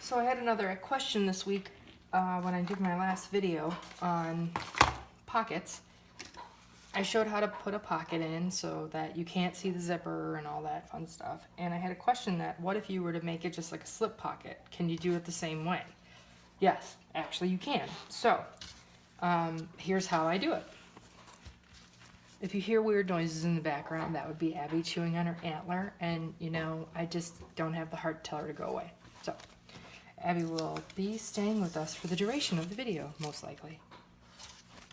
So I had another question this week when I did my last video on pockets. I showed how to put a pocket in so that you can't see the zipper and all that fun stuff. And I had a question that, what if you were to make it just like a slip pocket? Can you do it the same way? Yes, actually you can. So here's how I do it. If you hear weird noises in the background, that would be Abby chewing on her antler, and you know, I just don't have the heart to tell her to go away. So Abby will be staying with us for the duration of the video, most likely.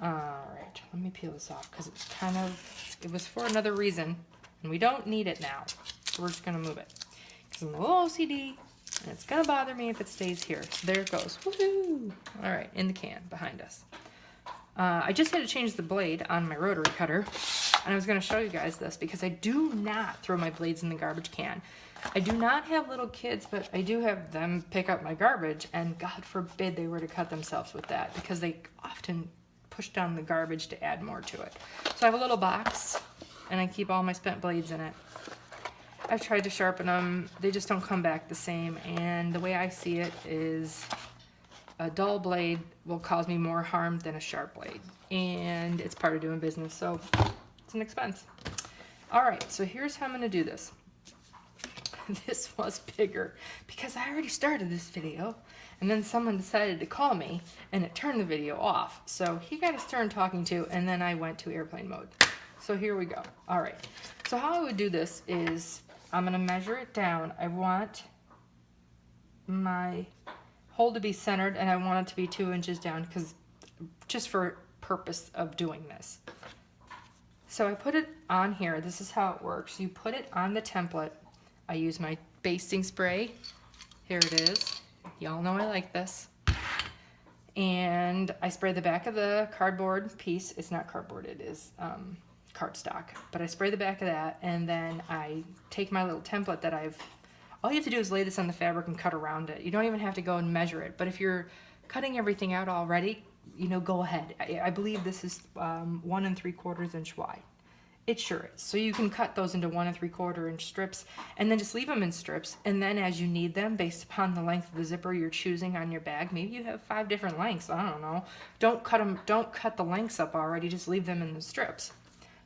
Alright, let me peel this off because it was for another reason, and we don't need it now. So we're just going to move it. Because I'm a little OCD, and it's going to bother me if it stays here. So there it goes. Woohoo! Alright, in the can behind us. I just had to change the blade on my rotary cutter, and I was going to show you guys this because I do not throw my blades in the garbage can. I do not have little kids, but I do have them pick up my garbage, and God forbid they were to cut themselves with that because they often push down the garbage to add more to it. So I have a little box, and I keep all my spent blades in it. I've tried to sharpen them. They just don't come back the same, and the way I see it is a dull blade will cause me more harm than a sharp blade, and it's part of doing business, so it's an expense. All right, so here's how I'm going to do this. This was bigger because I already started this video, and then someone decided to call me, and it turned the video off. So he got his turn talking to, and then I went to airplane mode. So here we go. All right, so how I would do this is I'm going to measure it down. I want my hole to be centered, and I want it to be 2 inches down because just for purpose of doing this. So I put it on here. This is how it works. You put it on the template. I use my basting spray. Here it is. Y'all know I like this. And I spray the back of the cardboard piece. It's not cardboard, it is cardstock. But I spray the back of that, and then I take my little template that all you have to do is lay this on the fabric and cut around it. You don't even have to go and measure it. But if you're cutting everything out already, you know, go ahead. I believe this is 1 3/4 inch wide. It sure is. So you can cut those into 1 3/4 inch strips, and then just leave them in strips. And then as you need them, based upon the length of the zipper you're choosing on your bag, maybe you have 5 different lengths. I don't know. Don't cut the lengths up already. Just leave them in the strips.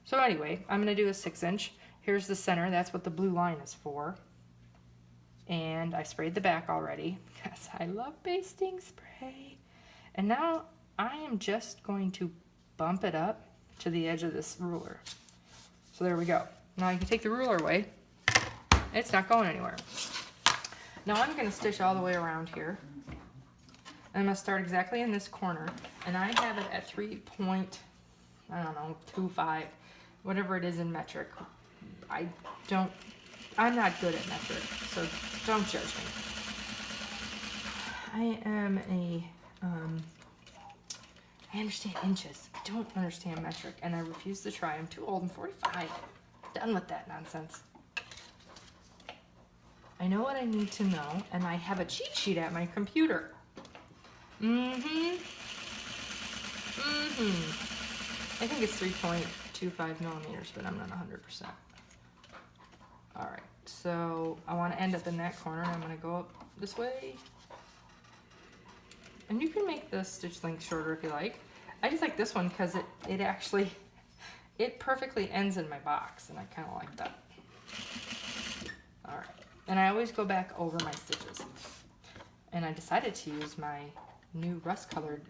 So anyway, I'm going to do a 6 inch. Here's the center. That's what the blue line is for. And I sprayed the back already because I love basting spray. And now I am just going to bump it up to the edge of this ruler. So there we go. Now you can take the ruler away. It's not going anywhere. Now I'm going to stitch all the way around here. I'm going to start exactly in this corner, and I have it at 3.25, whatever it is in metric. I'm not good at metric, so don't judge me. I understand inches. I don't understand metric, and I refuse to try. I'm too old. I'm 45. Done with that nonsense. I know what I need to know, and I have a cheat sheet at my computer. I think it's 3.25 millimeters, but I'm not 100%. All right, so I want to end up in that corner, and I'm going to go up this way. And you can make the stitch length shorter if you like. I just like this one because it perfectly ends in my box, and I kind of like that. All right, and I always go back over my stitches. And I decided to use my new rust-colored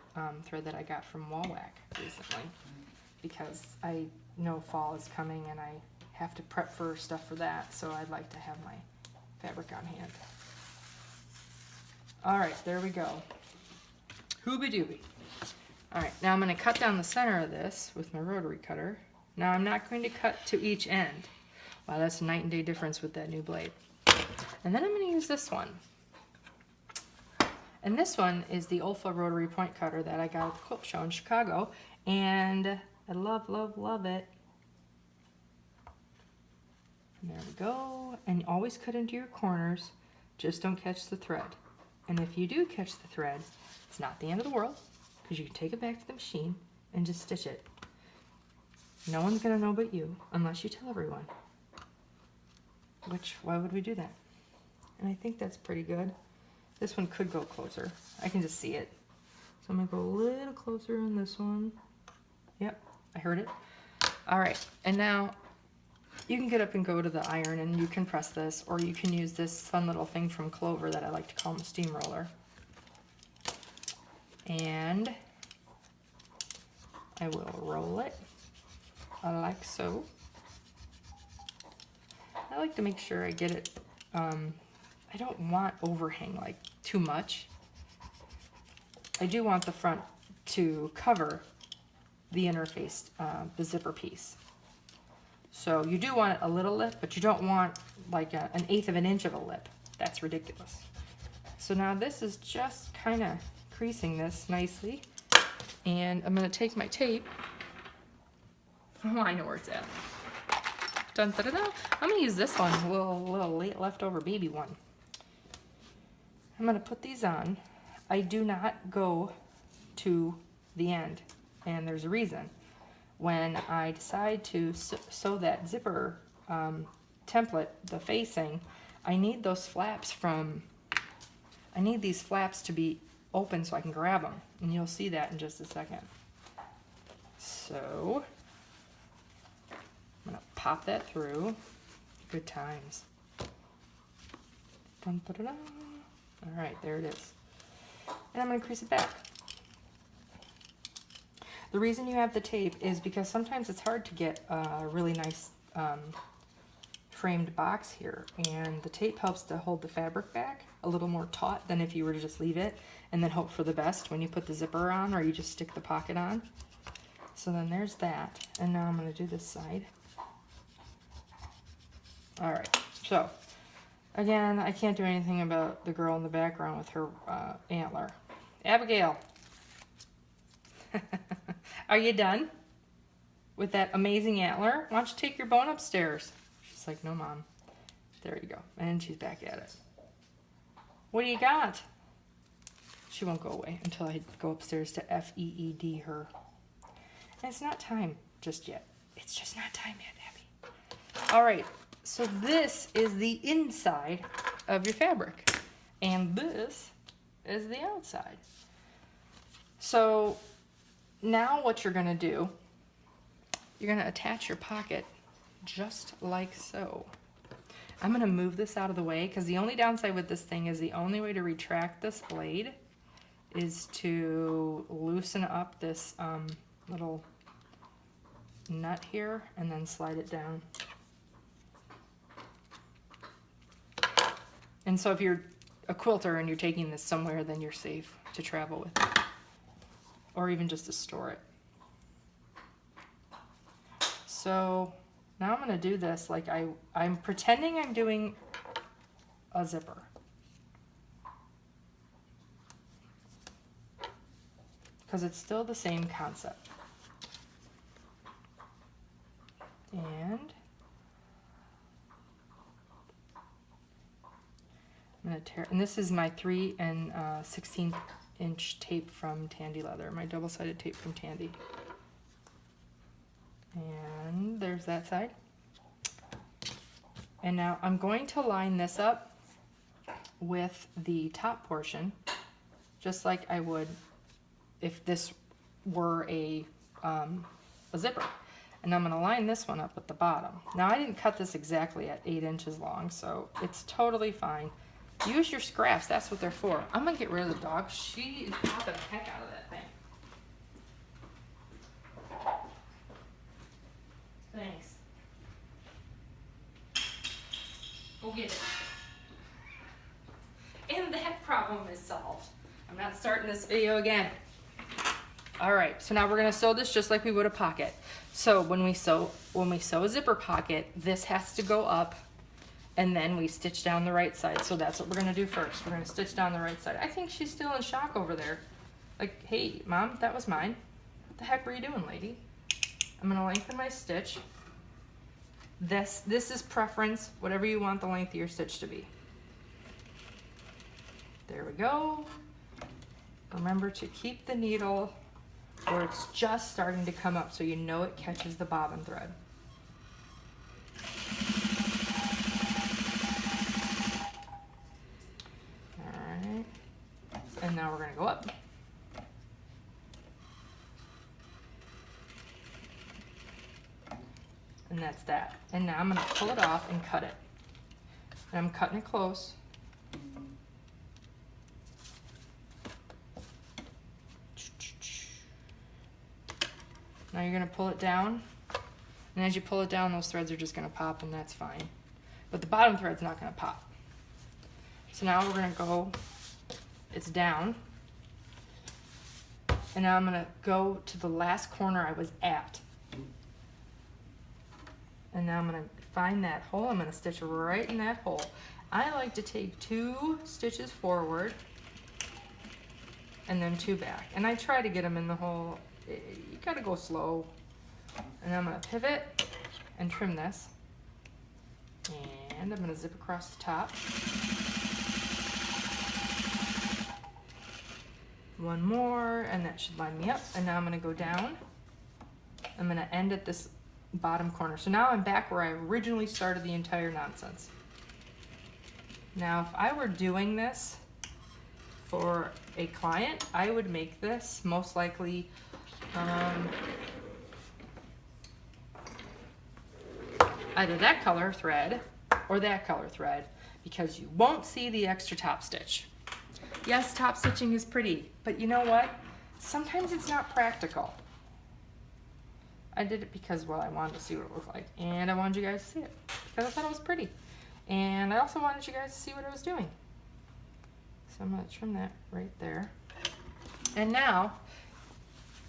thread that I got from Wallwack recently because I know fall is coming, and I have to prep for stuff for that, so I'd like to have my fabric on hand. All right, there we go. Hooby-dooby. All right, now I'm going to cut down the center of this with my rotary cutter. Now I'm not going to cut to each end. Wow, that's a night and day difference with that new blade. And then I'm going to use this one. And this one is the Olfa rotary point cutter that I got at the quilt show in Chicago, and I love, love, love it. And there we go. And always cut into your corners. Just don't catch the thread. And if you do catch the thread, it's not the end of the world, because you can take it back to the machine and just stitch it. No one's going to know but you, unless you tell everyone. Why would we do that? And I think that's pretty good. This one could go closer. I can just see it. So I'm gonna go a little closer on this one. Yep, I heard it. All right, and now you can get up and go to the iron and you can press this, or you can use this fun little thing from Clover that I like to call a steamroller. And I will roll it like so. I like to make sure I get it, I don't want overhang like too much. I do want the front to cover the interface, the zipper piece. So you do want a little lip, but you don't want like an 1/8 of an inch of a lip. That's ridiculous. So now this is just kind of creasing this nicely. And I'm going to take my tape. Oh, I know where it's at. Dun, da, da, da. I'm going to use this one, a little late leftover baby one. I'm going to put these on. I do not go to the end, and there's a reason. When I decide to sew that zipper template, the facing, I need those flaps I need these flaps to be open so I can grab them, and you'll see that in just a second. So I'm gonna pop that through. Good times. Dun, da, da, da. All right, there it is. And I'm gonna crease it back. The reason you have the tape is because sometimes it's hard to get a really nice framed box here, and the tape helps to hold the fabric back a little more taut than if you were to just leave it and then hope for the best when you put the zipper on or you just stick the pocket on. So then there's that, and now I'm going to do this side. All right, so again, I can't do anything about the girl in the background with her antler. Abigail, are you done with that amazing antler? Why don't you take your bone upstairs? She's like, no, Mom. There you go. And she's back at it. What do you got? She won't go away until I go upstairs to FEED her. And it's not time just yet. It's just not time yet, Abby. All right, so this is the inside of your fabric. And this is the outside. So now what you're gonna do, you're gonna attach your pocket just like so. I'm gonna move this out of the way because the only downside with this thing is the only way to retract this blade is to loosen up this little nut here and then slide it down. And so if you're a quilter and you're taking this somewhere, then you're safe to travel with it, or even just to store it. So now I'm going to do this like I'm pretending I'm doing a zipper. Because it's still the same concept. And I'm going to tear, and this is my 3 16 inch tape from Tandy Leather, my double-sided tape from Tandy. And there's that side. And now I'm going to line this up with the top portion, just like I would if this were a zipper. And I'm going to line this one up with the bottom. Now I didn't cut this exactly at 8 inches long, so it's totally fine. Use your scraps, that's what they're for. I'm going to get rid of the dog. She is popping the heck out of that thing. Thanks. Go get it. And that problem is solved. I'm not starting this video again. All right, so now we're gonna sew this just like we would a pocket. So when we sew a zipper pocket, this has to go up and then we stitch down the right side. So that's what we're gonna do first. We're gonna stitch down the right side. I think she's still in shock over there. Like, hey, Mom, that was mine. What the heck were you doing, lady? I'm gonna lengthen my stitch. This is preference, whatever you want the length of your stitch to be. There we go. Remember to keep the needle where it's just starting to come up so you know it catches the bobbin thread. All right. now we're gonna go up. And that's that. And now I'm gonna pull it off and cut it. And I'm cutting it close. Now you're gonna pull it down. And as you pull it down, those threads are just gonna pop, and that's fine. But the bottom thread's not gonna pop. So now we're gonna go, it's down. And now I'm gonna go to the last corner I was at. And now I'm gonna find that hole. I'm gonna stitch right in that hole. I like to take 2 stitches forward and then 2 back. And I try to get them in the hole. You gotta go slow. And I'm gonna pivot and trim this. And I'm gonna zip across the top. One more, and that should line me up. And now I'm gonna go down. I'm gonna end at this bottom corner. So now I'm back where I originally started the entire nonsense. Now, if I were doing this for a client, I would make this most likely either that color thread or that color thread, because you won't see the extra top stitch. Yes, top stitching is pretty, but you know what? Sometimes it's not practical. I did it because, well, I wanted to see what it looked like, and I wanted you guys to see it because I thought it was pretty. And I also wanted you guys to see what I was doing. So I'm gonna trim that right there. And now,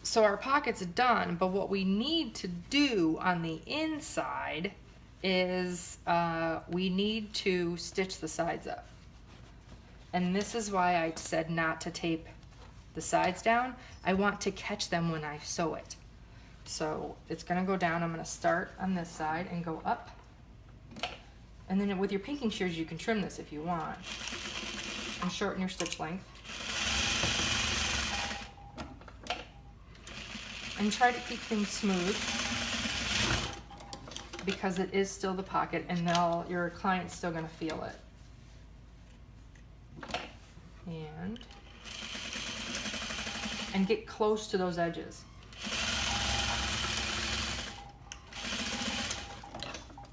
so our pocket's done, but what we need to do on the inside is we need to stitch the sides up. And this is why I said not to tape the sides down. I want to catch them when I sew it. So it's gonna go down. I'm gonna start on this side and go up. And then with your pinking shears, you can trim this if you want and shorten your stitch length. And try to keep things smooth because it is still the pocket, and your client's still gonna feel it. And get close to those edges.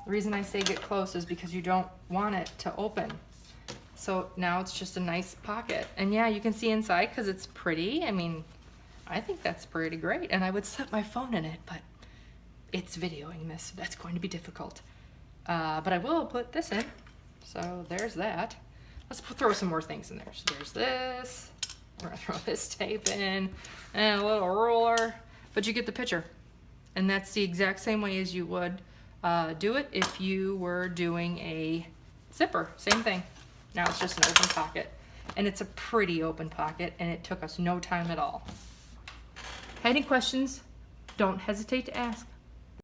The reason I say get close is because you don't want it to open. So now it's just a nice pocket. And yeah, you can see inside because it's pretty. I mean, I think that's pretty great. And I would slip my phone in it, but it's videoing this, so that's going to be difficult. But I will put this in. So there's that. Let's throw some more things in there. So there's this. We're gonna throw this tape in and a little ruler, but you get the picture. And that's the exact same way as you would do it if you were doing a zipper. Same thing. Now it's just an open pocket, and it's a pretty open pocket, and it took us no time at all. Any questions? Don't hesitate to ask.